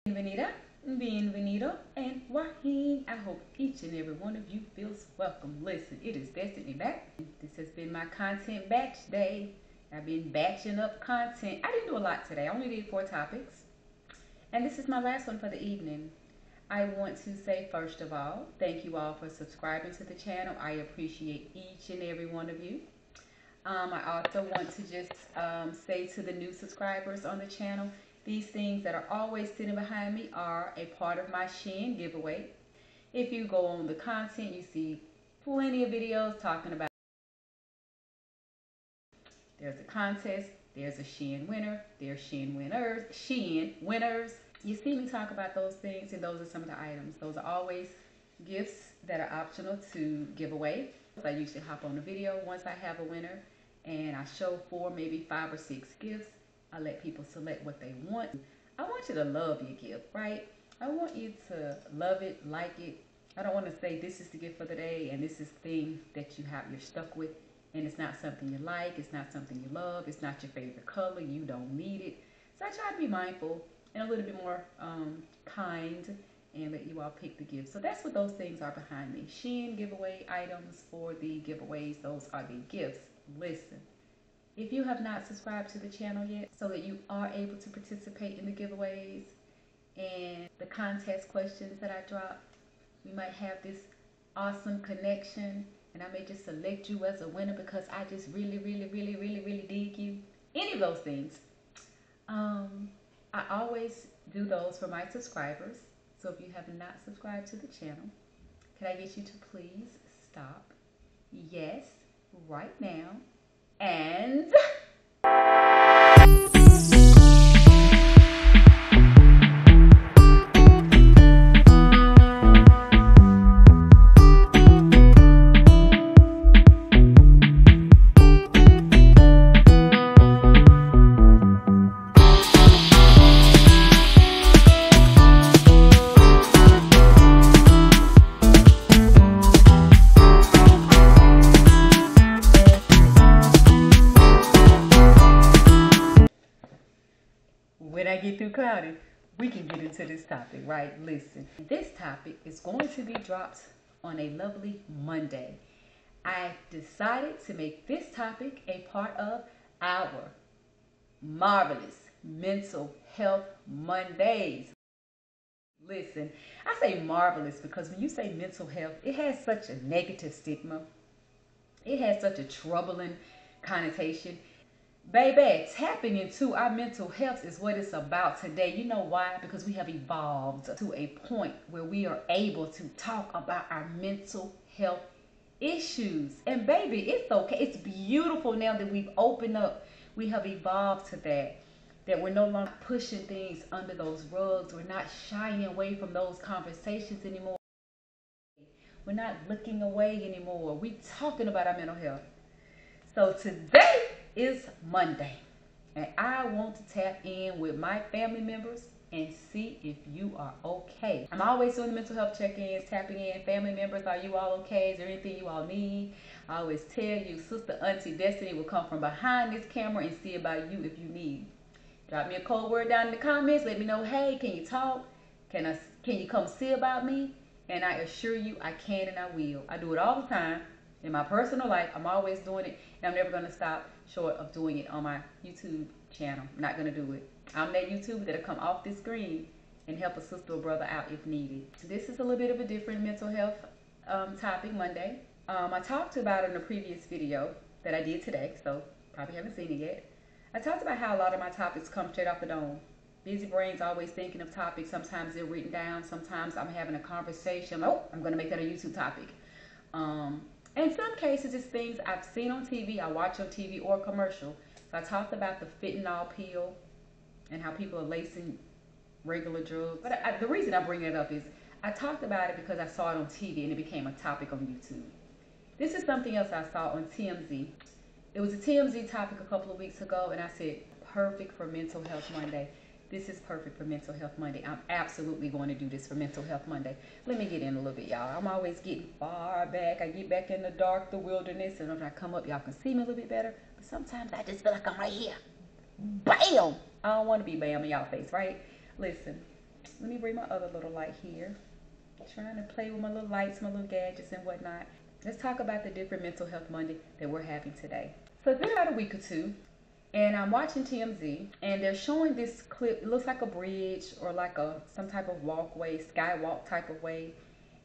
Bienvenida, bienvenido, and Waheen. I hope each and every one of you feels welcome. Listen, it is Destiny back. This has been my content batch day. I've been batching up content. I didn't do a lot today. I only did 4 topics. And this is my last one for the evening. I want to say, first of all, thank you all for subscribing to the channel. I appreciate each and every one of you. I also want to just say to the new subscribers on the channel, these things that are always sitting behind me are a part of my Shein giveaway. If you go on the content, you see plenty of videos talking about there's a contest, there's a Shein winner, there's Shein winners. You see me talk about those things, and those are some of the items. Those are always gifts that are optional to give away. I usually hop on a video once I have a winner, and I show 4, maybe 5 or 6 gifts. I let people select what they want. I want you to love your gift, right? I want you to love it, like it. I don't want to say this is the gift for the day and this is the thing that you're stuck with, and it's not something you like, it's not something you love, it's not your favorite color, you don't need it. So I try to be mindful and a little bit more kind and let you all pick the gift. So that's what those things are behind me. Shein giveaway items for the giveaways. Those are the gifts. Listen, if you have not subscribed to the channel yet so that you are able to participate in the giveaways and the contest questions that I drop, we might have this awesome connection and I may just select you as a winner because I just really dig you. Any of those things. I always do those for my subscribers. So if you have not subscribed to the channel, can I get you to please stop? Yes, right now. And when I get through clouding, we can get into this topic, right? Listen, this topic is going to be dropped on a lovely Monday. I decided to make this topic a part of our marvelous mental health Mondays. Listen, I say marvelous because when you say mental health, it has such a negative stigma. It has such a troubling connotation. Baby, tapping into our mental health is what it's about today. You know why? Because we have evolved to a point where we are able to talk about our mental health issues. And baby, it's okay. It's beautiful now that we've opened up. We have evolved to that we're no longer pushing things under those rugs. We're not shying away from those conversations anymore. We're not looking away anymore. We're talking about our mental health. So today is Monday, and I want to tap in with my family members and see if you are okay. I'm always doing the mental health check-ins, tapping in. Family members, are you all okay? Is there anything you all need? I always tell you, Sister Auntie Destiny will come from behind this camera and see about you if you need. Drop me a cold word down in the comments. Let me know, hey, can you talk? Can you come see about me? And I assure you, I can and I will. I do it all the time. In my personal life, I'm always doing it, and I'm never going to stop short of doing it on my YouTube channel. I'm not going to do it. I'm that YouTuber that'll come off this screen and help a sister or brother out if needed. This is a little bit of a different mental health topic Monday. I talked about it in a previous video that I did today, so probably haven't seen it yet. I talked about how a lot of my topics come straight off the dome. Busy brain's always thinking of topics. Sometimes they're written down. Sometimes I'm having a conversation. Oh, I'm going to make that a YouTube topic. In some cases, it's things I've seen on TV, I watch on TV, or commercial. So I talked about the fentanyl pill and how people are lacing regular drugs. But the reason I bring it up is I talked about it because I saw it on TV and it became a topic on YouTube. This is something else I saw on TMZ. It was a TMZ topic a couple of weeks ago, and I said, perfect for Mental Health Monday. This is perfect for Mental Health Monday. I'm absolutely going to do this for Mental Health Monday. Let me get in a little bit, y'all. I'm always getting far back. I get back in the dark, the wilderness, and when I come up, y'all can see me a little bit better. But sometimes I just feel like I'm right here. Bam! I don't want to be bam in y'all face, right? Listen, Let me bring my other little light here. Trying to play with my little lights, my little gadgets and whatnot. Let's talk about the different Mental Health Monday that we're having today. So it's been about a week or two, and I'm watching TMZ, and they're showing this clip. It looks like a bridge or like some type of walkway, skywalk type of way.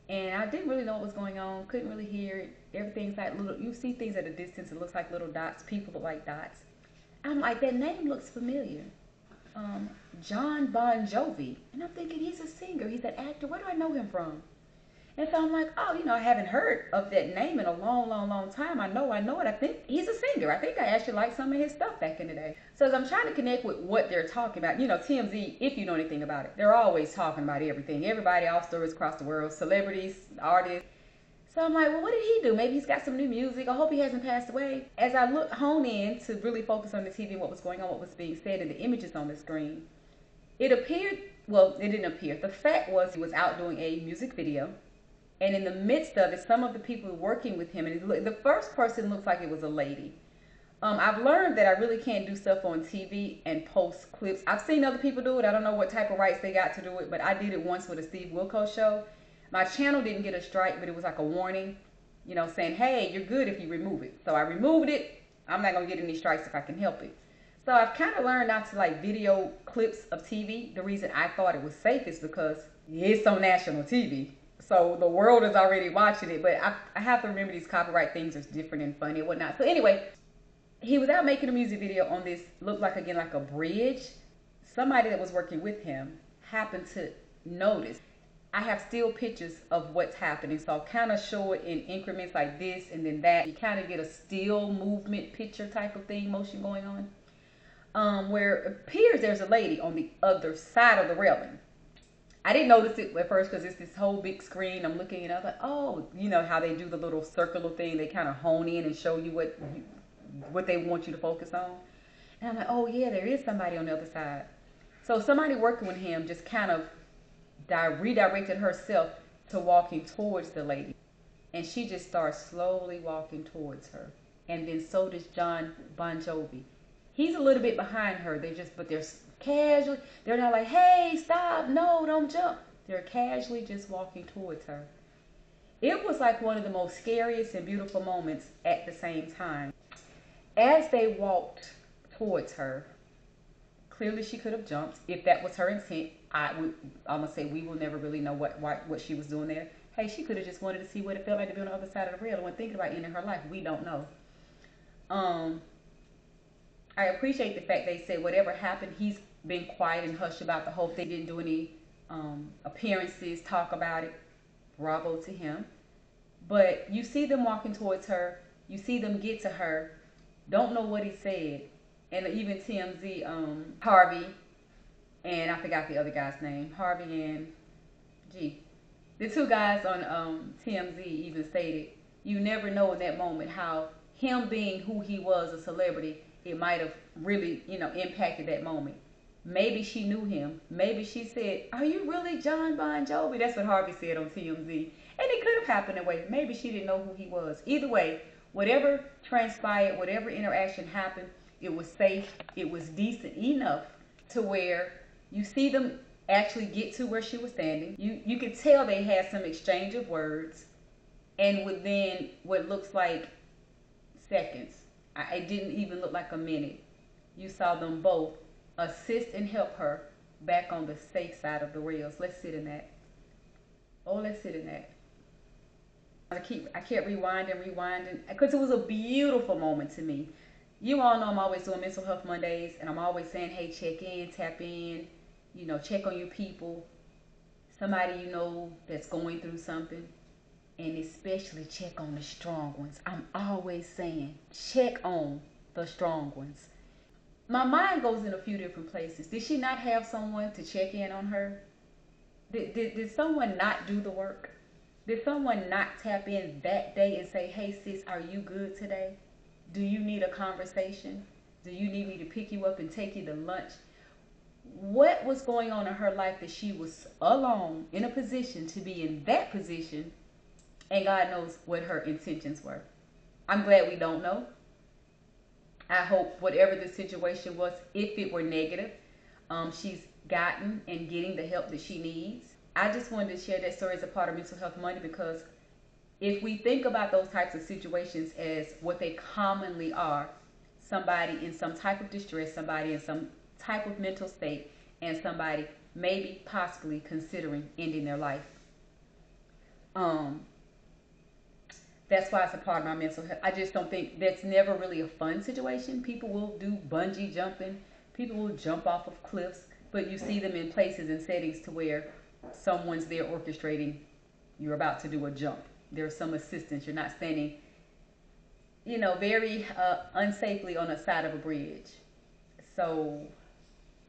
And I didn't really know what was going on. Couldn't really hear it. Everything's like little. You see things at a distance. It looks like little dots. People look like dots. I'm like, that name looks familiar. Jon Bon Jovi. And I'm thinking, he's a singer. He's an actor. Where do I know him from? And so I'm like, oh, I haven't heard of that name in a long, long, long time. I know it. I think he's a singer. I think I actually liked some of his stuff back in the day. So as I'm trying to connect with what they're talking about, TMZ, if you know anything about it, they're always talking about everything. Everybody, all stories across the world, celebrities, artists. So I'm like, well, what did he do? Maybe he's got some new music. I hope he hasn't passed away. As I hone in to really focus on the TV and what was going on, what was being said, and the images on the screen, it appeared, well, it didn't appear. The fact was he was out doing a music video. And in the midst of it, some of the people working with him, and the first person looks like it was a lady. I've learned that I really can't do stuff on TV and post clips. I've seen other people do it. I don't know what type of rights they got to do it, but I did it once with a Steve Wilkos show. My channel didn't get a strike, but it was like a warning, saying, hey, you're good if you remove it. So I removed it. I'm not going to get any strikes if I can help it. So I've kind of learned not to like video clips of TV. The reason I thought it was safe is because it's on national TV. So the world is already watching it, but I have to remember these copyright things are different and funny and whatnot. So anyway, he was out making a music video on this, looked like, again, like a bridge. Somebody that was working with him happened to notice. I have still pictures of what's happening. So I'll kind of show it in increments like this and then that. You kind of get a still movement picture type of thing, motion going on. Where it appears there's a lady on the other side of the railing. I didn't notice it at first because it's this whole big screen. I'm looking and I was like, oh, how they do the little circular thing. They kind of hone in and show you what they want you to focus on. And I'm like, oh yeah, there is somebody on the other side. So somebody working with him just kind of redirected herself to walking towards the lady. And she just starts slowly walking towards her. And then so does Jon Bon Jovi. He's a little bit behind her. But they're casually, they're not like, hey, stop, no, don't jump. They're casually just walking towards her. It was like one of the most scariest and beautiful moments at the same time. As they walked towards her, clearly she could have jumped if that was her intent. I'm gonna say we will never really know what she was doing there. Hey, she could have just wanted to see what it felt like to be on the other side of the rail. When thinking about ending her life, we don't know. I appreciate the fact they said whatever happened, he's been quiet and hushed about the whole thing. Didn't do any appearances, talk about it. Bravo to him. But you see them walking towards her. You see them get to her. Don't know what he said. And even TMZ, Harvey, and I forgot the other guy's name. Harvey and, the two guys on TMZ even stated, you never know in that moment how him being who he was, a celebrity, it might have really, impacted that moment. Maybe she knew him. Maybe she said, are you really Jon Bon Jovi? That's what Harvey said on TMZ. And it could have happened that way. Maybe she didn't know who he was. Either way, whatever transpired, whatever interaction happened, it was safe. It was decent enough to where you see them actually get to where she was standing. You could tell they had some exchange of words. And within what looks like seconds, it didn't even look like a minute, you saw them both assist and help her back on the safe side of the rails. Let's sit in that. Oh, let's sit in that. I kept rewinding because it was a beautiful moment to me. You all know I'm always doing Mental Health Mondays, and I'm always saying, hey, check in, tap in, check on your people, somebody that's going through something. And especially check on the strong ones. I'm always saying, check on the strong ones. My mind goes in a few different places. Did she not have someone to check in on her? Did someone not do the work? Did someone not tap in that day and say, hey sis, are you good today? Do you need a conversation? Do you need me to pick you up and take you to lunch? What was going on in her life that she was alone in a position to be in that position? And God knows what her intentions were. I'm glad we don't know. I hope whatever the situation was, if it were negative, she's gotten and getting the help that she needs. I just wanted to share that story as a part of Mental Health Monday, because if we think about those types of situations as what they commonly are, somebody in some type of distress, somebody in some type of mental state, and somebody maybe possibly considering ending their life. That's why it's a part of my mental health. I just don't think that's never really a fun situation. People will do bungee jumping. People will jump off of cliffs, but you see them in places and settings to where someone's there orchestrating. You're about to do a jump. There's some assistance. You're not standing, very unsafely on the side of a bridge. So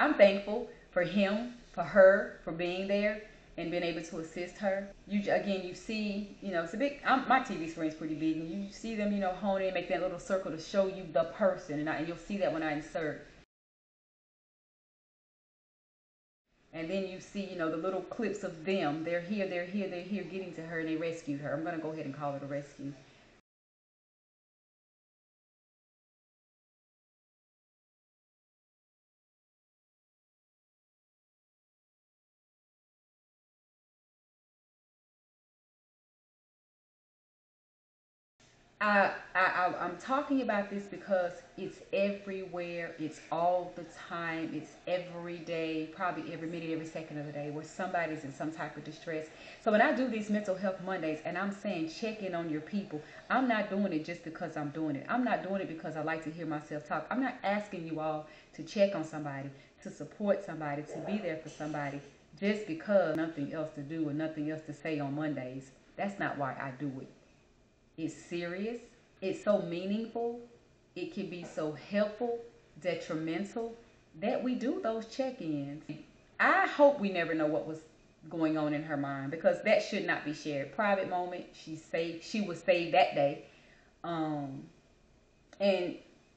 I'm thankful for him, for her, for being there and being able to assist her. You see, it's a big. My TV screen's pretty big, and you see them, hone in, make that little circle to show you the person, and you'll see that when I insert. And then you see, the little clips of them. They're here, getting to her, and they rescued her. I'm gonna go ahead and call it a rescue. I'm talking about this because it's everywhere. It's all the time. It's every day, probably every minute, every second of the day, where somebody's in some type of distress. So when I do these Mental Health Mondays and I'm saying check in on your people, I'm not doing it just because I'm doing it. I'm not doing it because I like to hear myself talk. I'm not asking you all to check on somebody, to support somebody, to be there for somebody just because nothing else to do or nothing else to say on Mondays. That's not why I do it. It's serious. It's so meaningful. It can be so helpful, detrimental, that we do those check-ins. I hope we never know what was going on in her mind, because that should not be shared. Private moment. She's safe. She was saved that day. And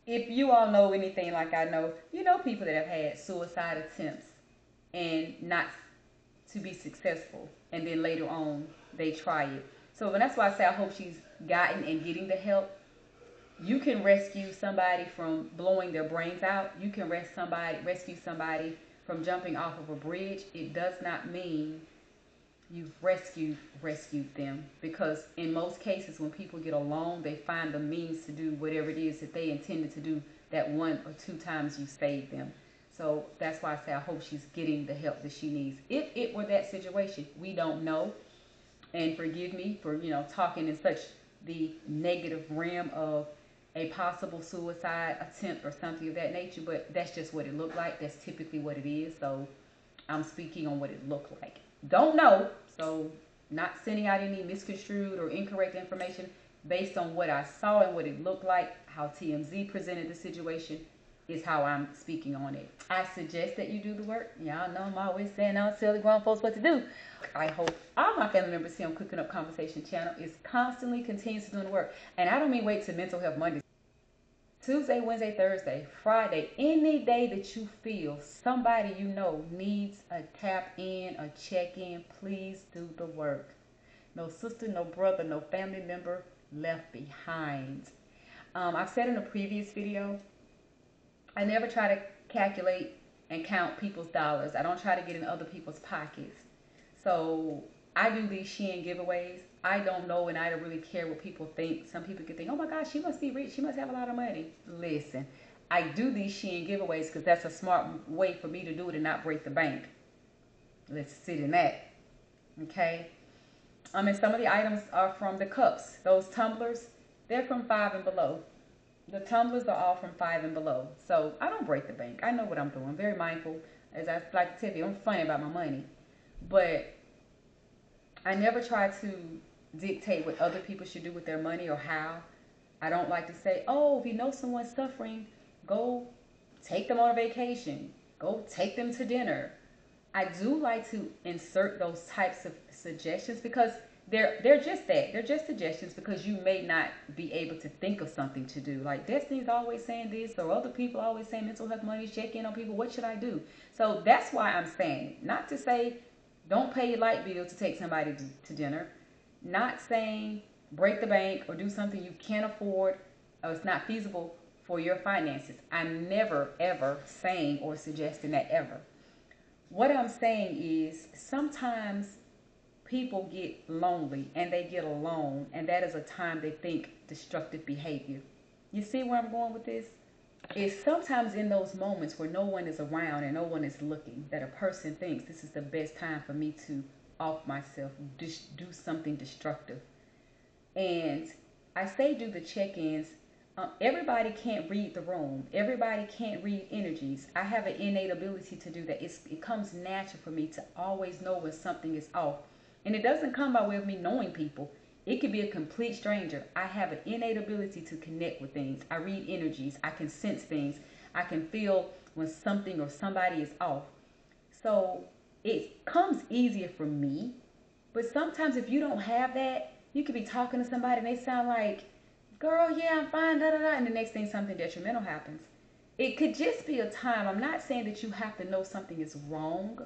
if you all know anything like I know, people that have had suicide attempts and not to be successful, and then later on they try it. So that's why I say I hope she's gotten and getting the help. You can rescue somebody from blowing their brains out. You can rescue somebody from jumping off of a bridge. It does not mean you've rescued them, because in most cases when people get alone, they find the means to do whatever it is that they intended to do that one or two times you saved them. So that's why I say I hope she's getting the help that she needs. If it were that situation, we don't know. And forgive me for, talking in such the negative realm of a possible suicide attempt or something of that nature, but that's just what it looked like. That's typically what it is. So I'm speaking on what it looked like. Don't know, so not sending out any misconstrued or incorrect information based on what I saw and what it looked like. How TMZ presented the situation is how I'm speaking on it. I suggest that you do the work. Y'all know I'm always saying I don't tell the grown folks what to do. I hope all my family members see on Cooking Up Conversation channel is constantly continues to do the work. And I don't mean wait till Mental Health Monday. Tuesday, Wednesday, Thursday, Friday, any day that you feel somebody needs a tap in, a check in, please do the work. No sister, no brother, no family member left behind. I've said in a previous video, I never try to calculate and count people's dollars. I don't try to get in other people's pockets. So I do these Shein giveaways. I don't know, and I don't really care what people think. Some people could think, oh my gosh, she must be rich. She must have a lot of money. Listen, I do these Shein giveaways because that's a smart way for me to do it and not break the bank. Let's sit in that. Okay? And some of the items are from the cups. Those tumblers, they're from 5 and below. The tumblers are all from 5 and below. So I don't break the bank. I know what I'm doing. I'm very mindful. As I like to tell you, I'm funny about my money. But I never try to dictate what other people should do with their money or how. I don't like to say, oh, if you know someone's suffering, go take them on a vacation. Go take them to dinner. I do like to insert those types of suggestions because they're just that. They're just suggestions because you may not be able to think of something to do. Like Destiny's always saying this, or other people always saying Mental Health Monday, check in on people. What should I do? So that's why I'm saying it. Not to say don't pay your light bill to take somebody to dinner. Not saying break the bank or do something you can't afford or it's not feasible for your finances. I'm never, ever saying or suggesting that ever. What I'm saying is sometimes people get lonely and they get alone, and that is a time they think destructive behavior. You see where I'm going with this? It's sometimes in those moments where no one is around and no one is looking that a person thinks this is the best time for me to off myself, do something destructive. And I say do the check-ins. Everybody can't read the room. Everybody can't read energies. I have an innate ability to do that. It comes natural for me to always know when something is off. And it doesn't come by way of me knowing people. It could be a complete stranger. I have an innate ability to connect with things. I read energies. I can sense things. I can feel when something or somebody is off. So it comes easier for me. But sometimes if you don't have that, you could be talking to somebody and they sound like, girl, yeah, I'm fine, da da da. And the next thing, something detrimental happens. It could just be a time. I'm not saying that you have to know something is wrong.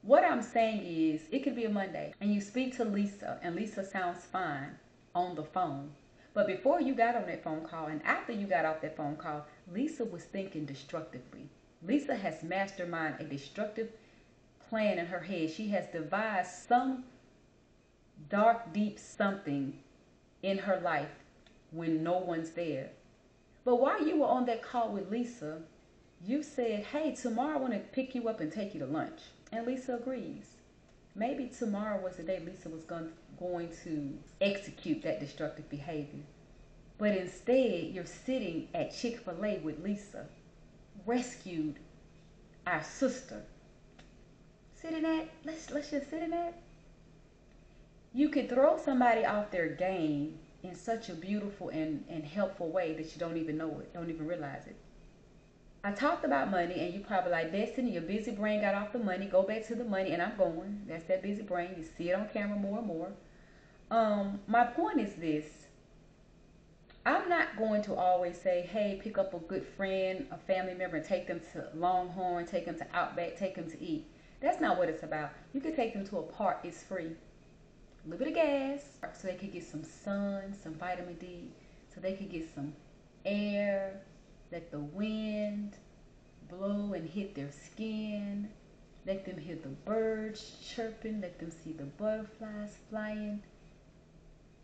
What I'm saying is, it could be a Monday and you speak to Lisa and Lisa sounds fine on the phone. But before you got on that phone call and after you got off that phone call, Lisa was thinking destructively. Lisa has masterminded a destructive plan in her head. She has devised some dark, deep something in her life when no one's there. But while you were on that call with Lisa, you said, hey, tomorrow I want to pick you up and take you to lunch. And Lisa agrees. Maybe tomorrow was the day Lisa was going to execute that destructive behavior. But instead, you're sitting at Chick-fil-A with Lisa, rescued our sister. Sitting at, let's just sit in that. You could throw somebody off their game in such a beautiful and helpful way that you don't even know it, don't even realize it. I talked about money, and you probably like, Destiny, your busy brain got off the money. Go back to the money, and I'm going. That's that busy brain. You see it on camera more and more. My point is this. I'm not going to always say, hey, pick up a good friend, a family member, and take them to Longhorn, take them to Outback, take them to eat. That's not what it's about. You can take them to a park. It's free. A little bit of gas so they could get some sun, some vitamin D, so they could get some air, let the wind blow and hit their skin, let them hear the birds chirping, let them see the butterflies flying.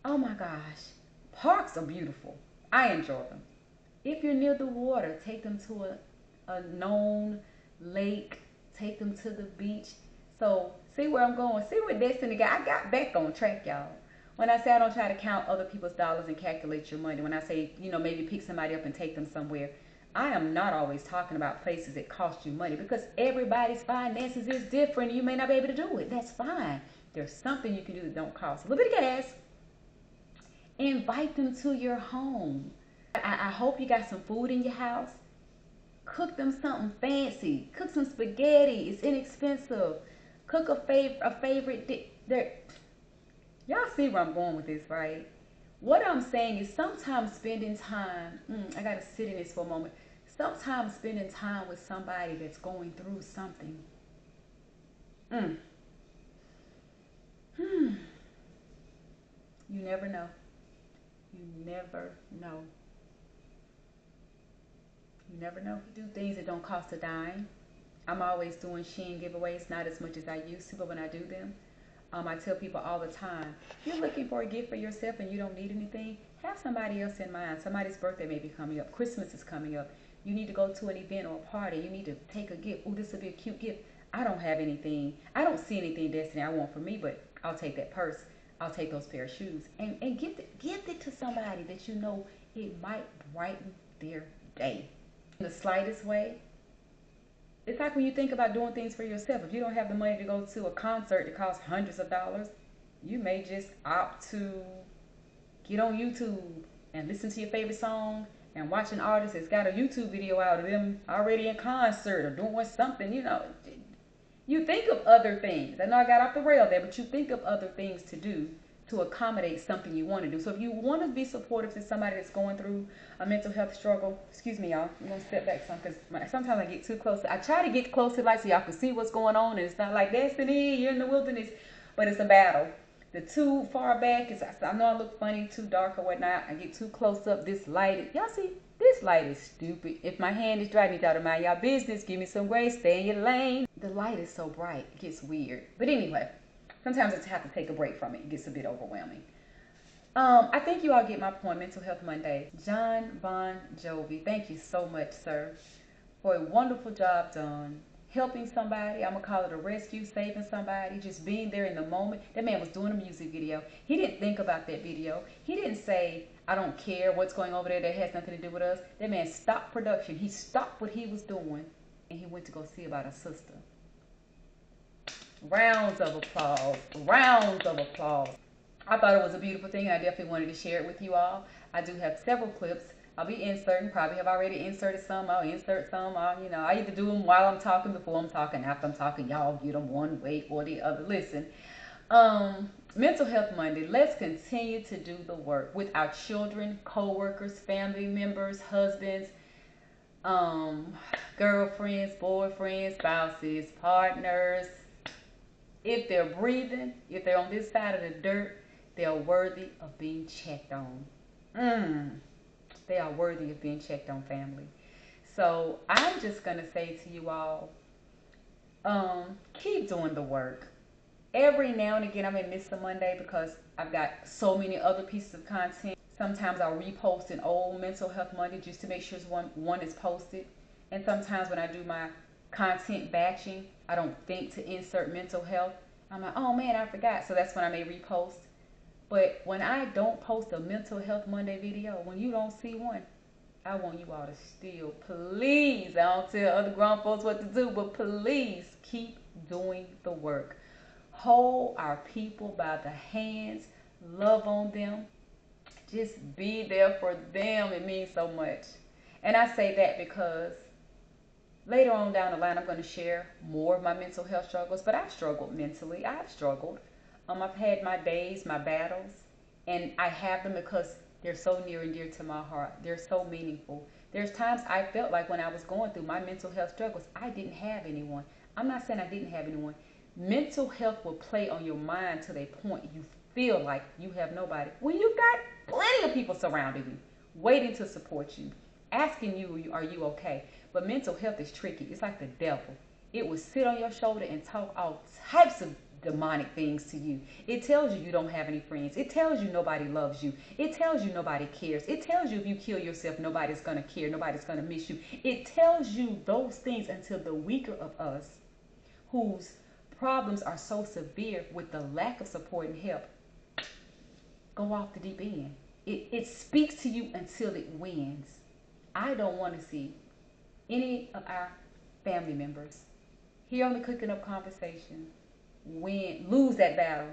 Oh my gosh, parks are beautiful. I enjoy them. If you're near the water, take them to a known lake, take them to the beach. So see where I'm going. See where Destiny got. I got back on track, y'all. When I say I don't try to count other people's dollars and calculate your money. When I say, maybe pick somebody up and take them somewhere. I am not always talking about places that cost you money because everybody's finances is different. You may not be able to do it. That's fine. There's something you can do that don't cost a little bit of gas. Invite them to your home. I hope you got some food in your house. Cook them something fancy. Cook some spaghetti. It's inexpensive. Cook a favorite dish. Y'all see where I'm going with this, right? What I'm saying is sometimes spending time, I got to sit in this for a moment. Sometimes spending time with somebody that's going through something. You never know. You never know. You never know. You do things that don't cost a dime. I'm always doing Shein giveaways, not as much as I used to, but when I do them, I tell people all the time, if you're looking for a gift for yourself and you don't need anything, have somebody else in mind. Somebody's birthday may be coming up. Christmas is coming up. You need to go to an event or a party. You need to take a gift. Oh, this will be a cute gift. I don't have anything. I don't see anything, Destiny, I want for me, but I'll take that purse. I'll take those pair of shoes. And gift it to somebody that you know it might brighten their day. In the slightest way. It's like when you think about doing things for yourself. If you don't have the money to go to a concert that costs hundreds of dollars, you may just opt to get on YouTube and listen to your favorite song and watch an artist that's got a YouTube video out of them already in concert or doing something, You think of other things. I know I got off the rail there, but you think of other things to do to accommodate something you want to do. So if you want to be supportive to somebody that's going through a mental health struggle, excuse me, y'all. I'm going to step back some because sometimes I get too close. I try to get close to the light so y'all can see what's going on. And it's not like, Destiny, you're in the wilderness. But it's a battle. the too far back. I know I look funny, too dark or whatnot. I get too close up. This light, y'all see, this light is stupid. If my hand is dry, I need y'all to mind y'all business. Give me some grace. Stay in your lane. The light is so bright. It gets weird. But anyway, sometimes I have to take a break from it. It gets a bit overwhelming. I think you all get my point. Mental Health Monday. Jon Bon Jovi, thank you so much, sir, for a wonderful job done. Helping somebody, I'm gonna call it a rescue, saving somebody, just being there in the moment. That man was doing a music video. He didn't think about that video. He didn't say, I don't care what's going over there, that has nothing to do with us. That man stopped production. He stopped what he was doing and he went to go see about a sister. Rounds of applause. Rounds of applause. I thought it was a beautiful thing, and I definitely wanted to share it with you all. I do have several clips. I'll be inserting, probably have already inserted some. I'll insert some. I either do them while I'm talking, before I'm talking, after I'm talking. Y'all get them one way or the other. Listen, Mental Health Monday. Let's continue to do the work with our children, co-workers, family members, husbands, girlfriends, boyfriends, spouses, partners. If they're breathing, if they're on this side of the dirt, they are worthy of being checked on. They are worthy of being checked on, family. So I'm just going to say to you all, keep doing the work. Every now and again, I may miss a Monday because I've got so many other pieces of content. Sometimes I'll repost an old Mental Health Monday just to make sure one is posted. And sometimes when I do my content batching, I don't think to insert mental health. I'm like, oh man, I forgot. So that's when I may repost. But when I don't post a Mental Health Monday video, when you don't see one, I want you all to still, please, I don't tell other grown folks what to do, but please keep doing the work. Hold our people by the hands, love on them, just be there for them. It means so much. And I say that because later on down the line, I'm going to share more of my mental health struggles, but I've struggled mentally. I've struggled. I've had my days, my battles, and I have them because they're so near and dear to my heart. They're so meaningful. There's times I felt like when I was going through my mental health struggles, I didn't have anyone. I'm not saying I didn't have anyone. Mental health will play on your mind to the point you feel like you have nobody. When you got plenty of people surrounding you, waiting to support you, asking you, are you okay? But mental health is tricky. It's like the devil. It will sit on your shoulder and talk all types of demonic things to you. It tells you you don't have any friends. It tells you nobody loves you. It tells you nobody cares. It tells you if you kill yourself, nobody's going to care. Nobody's going to miss you. It tells you those things until the weaker of us, whose problems are so severe with the lack of support and help, go off the deep end. It speaks to you until it wins. I don't want to see any of our family members here on the Cooking Up Conversation lose that battle.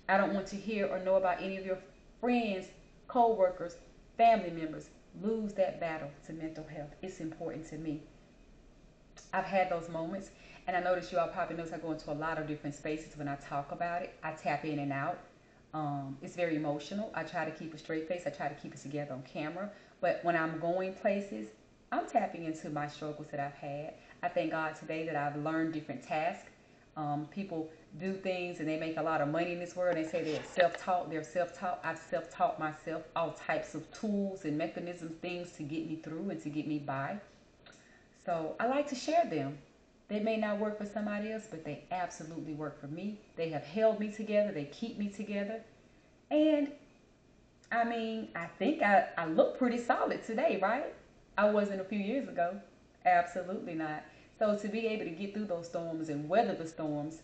I don't want to hear or know about any of your friends, co-workers, family members lose that battle to mental health. It's important to me. I've had those moments, and I notice you all probably notice I go into a lot of different spaces when I talk about it. I tap in and out. It's very emotional. I try to keep a straight face. I try to keep it together on camera. But when I'm going places, I'm tapping into my struggles that I've had. I thank God today that I've learned different tasks. People do things and they make a lot of money in this world. They say they're self-taught. They're self-taught. I've self-taught myself all types of tools and mechanisms, things to get me through and to get me by. So I like to share them. They may not work for somebody else, but they absolutely work for me. They have held me together. They keep me together. And I mean, I think I look pretty solid today, right? I wasn't a few years ago. Absolutely not. So to be able to get through those storms and weather the storms,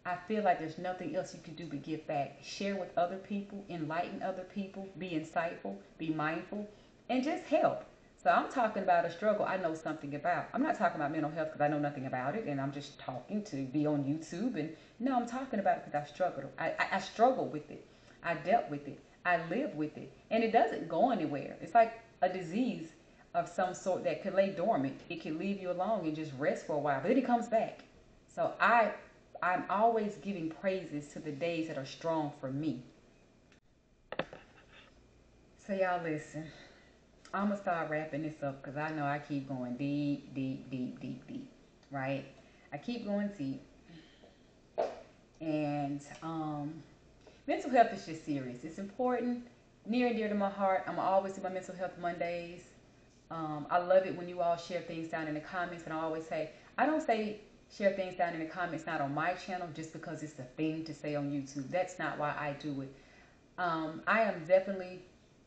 I feel like there's nothing else you can do but give back. Share with other people, enlighten other people, be insightful, be mindful, and just help. So I'm talking about a struggle I know something about. I'm not talking about mental health because I know nothing about it and I'm just talking to be on YouTube. And no, I'm talking about it because I struggled. I struggled with it. I dealt with it. I live with it. And it doesn't go anywhere. It's like a disease of some sort that could lay dormant. It can leave you alone and just rest for a while, but then it comes back. So I'm always giving praises to the days that are strong for me. So y'all listen, I'm gonna start wrapping this up because I know I keep going deep, deep, deep, deep, deep, right? I keep going deep. And mental health is just serious. It's important, near and dear to my heart. I'm always do my mental health Mondays. I love it when you all share things down in the comments, and I always say, I don't say share things down in the comments not on my channel just because it's the thing to say on YouTube. That's not why I do it. I am definitely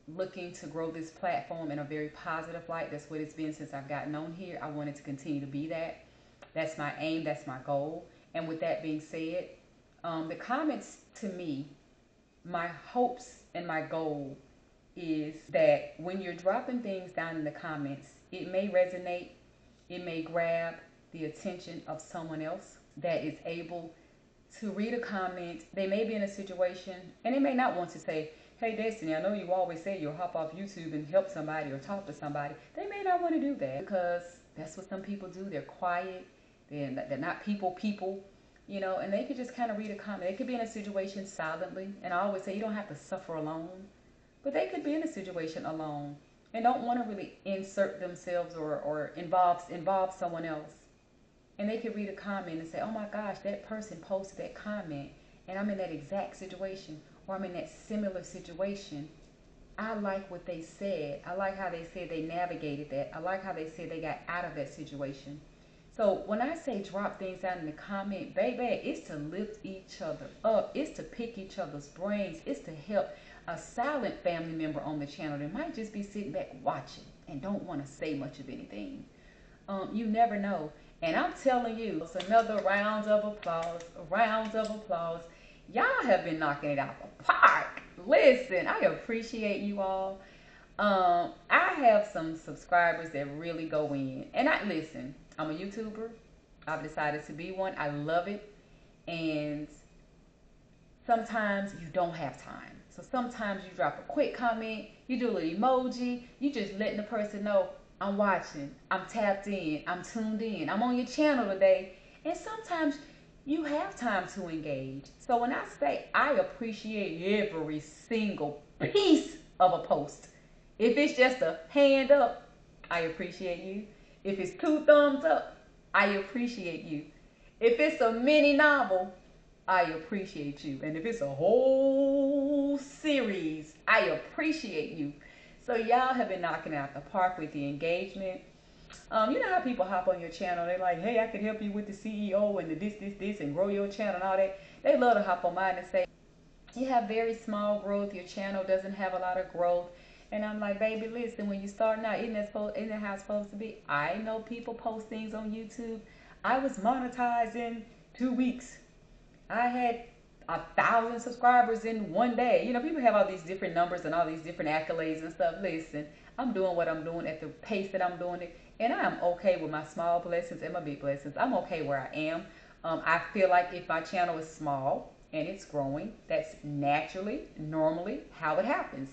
looking to grow this platform in a very positive light. That's what it's been since I've gotten on here. I want it to continue to be that. That's my aim. That's my goal. And with that being said, the comments to me, my hopes and my goal is that when you're dropping things down in the comments, it may resonate, it may grab the attention of someone else that is able to read a comment. They may be in a situation and they may not want to say, hey Destiny, I know you always say you'll hop off YouTube and help somebody or talk to somebody. They may not want to do that because that's what some people do. They're quiet, they're not people, you know, and they could just kind of read a comment. They could be in a situation silently, and I always say you don't have to suffer alone, but they could be in a situation alone and don't want to really insert themselves or involve someone else. And they could read a comment and say, oh my gosh, that person posted that comment and I'm in that exact situation, or I'm in that similar situation. I like what they said. I like how they said they navigated that. I like how they said they got out of that situation. So when I say drop things down in the comment, baby, it's to lift each other up. It's to pick each other's brains. It's to help a silent family member on the channel that might just be sitting back watching and don't want to say much of anything. You never know. And I'm telling you, it's another round of applause, rounds of applause. Y'all have been knocking it out the park. Listen, I appreciate you all. I have some subscribers that really go in. And listen, I'm a YouTuber. I've decided to be one. I love it. And sometimes you don't have time. So sometimes you drop a quick comment, you do a little emoji, you just letting the person know, I'm watching, I'm tapped in, I'm tuned in, I'm on your channel today. And sometimes you have time to engage. So when I say I appreciate every single piece of a post, if it's just a hand up, I appreciate you. If it's 2 thumbs up, I appreciate you. If it's a mini novel, I appreciate you. And if it's a whole series, I appreciate you. So y'all have been knocking it out the park with the engagement. You know how people hop on your channel, they're like, hey, I can help you with the CEO and the this, and grow your channel and all that. They love to hop on mine and say, you have very small growth, your channel doesn't have a lot of growth. And I'm like, baby, listen, when you're starting out, isn't that how it's supposed to be? I know people post things on YouTube. I was monetized in 2 weeks. I had 1,000 subscribers in 1 day. You know, people have all these different numbers and all these different accolades and stuff. Listen, I'm doing what I'm doing at the pace that I'm doing it. And I am okay with my small blessings and my big blessings. I'm okay where I am. I feel like if my channel is small and it's growing, that's naturally, normally how it happens.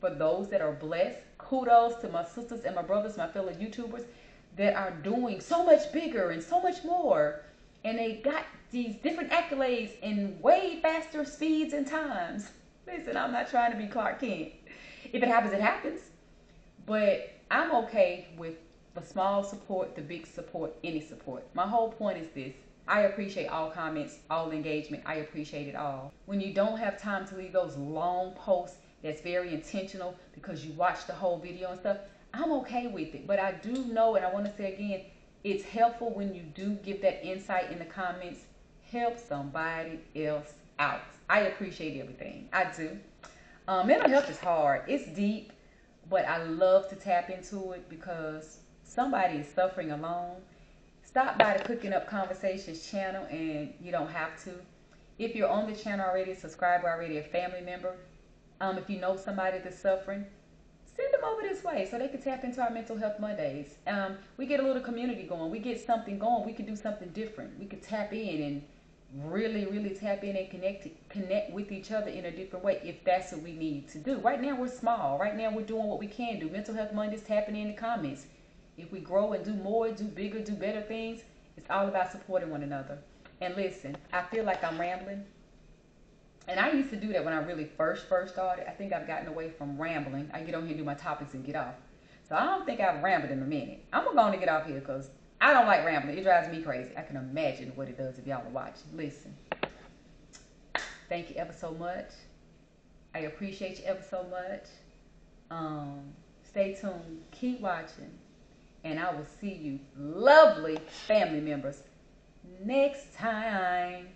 For those that are blessed, kudos to my sisters and my brothers, my fellow YouTubers that are doing so much bigger and so much more. And they got these different accolades in way faster speeds and times. Listen, I'm not trying to be Clark Kent. If it happens, it happens. But I'm okay with the small support, the big support, any support. My whole point is this. I appreciate all comments, all engagement. I appreciate it all. When you don't have time to leave those long posts that's very intentional because you watch the whole video and stuff, I'm okay with it. But I do know, and I want to say again, it's helpful when you do give that insight in the comments. Help somebody else out. I appreciate everything. I do. Mental health is hard. It's deep, but I love to tap into it because somebody is suffering alone. Stop by the Cooking Up Conversations channel, and you don't have to. If you're on the channel already, a subscriber already, a family member, if you know somebody that's suffering, send them over this way so they can tap into our Mental Health Mondays. We get a little community going. We get something going. We can do something different. We can tap in and really, really tap in and connect with each other in a different way if that's what we need to do. Right now, we're small. Right now, we're doing what we can do. Mental Health Mondays, tapping in the comments. If we grow and do more, do bigger, do better things, it's all about supporting one another. And listen, I feel like I'm rambling. And I used to do that when I really first started. I think I've gotten away from rambling. I get on here and do my topics and get off. So I don't think I've rambled in a minute. I'm going to get off here because I don't like rambling. It drives me crazy. I can imagine what it does if y'all are watching. Listen. Thank you ever so much. I appreciate you ever so much. Stay tuned. Keep watching. And I will see you, lovely family members, next time.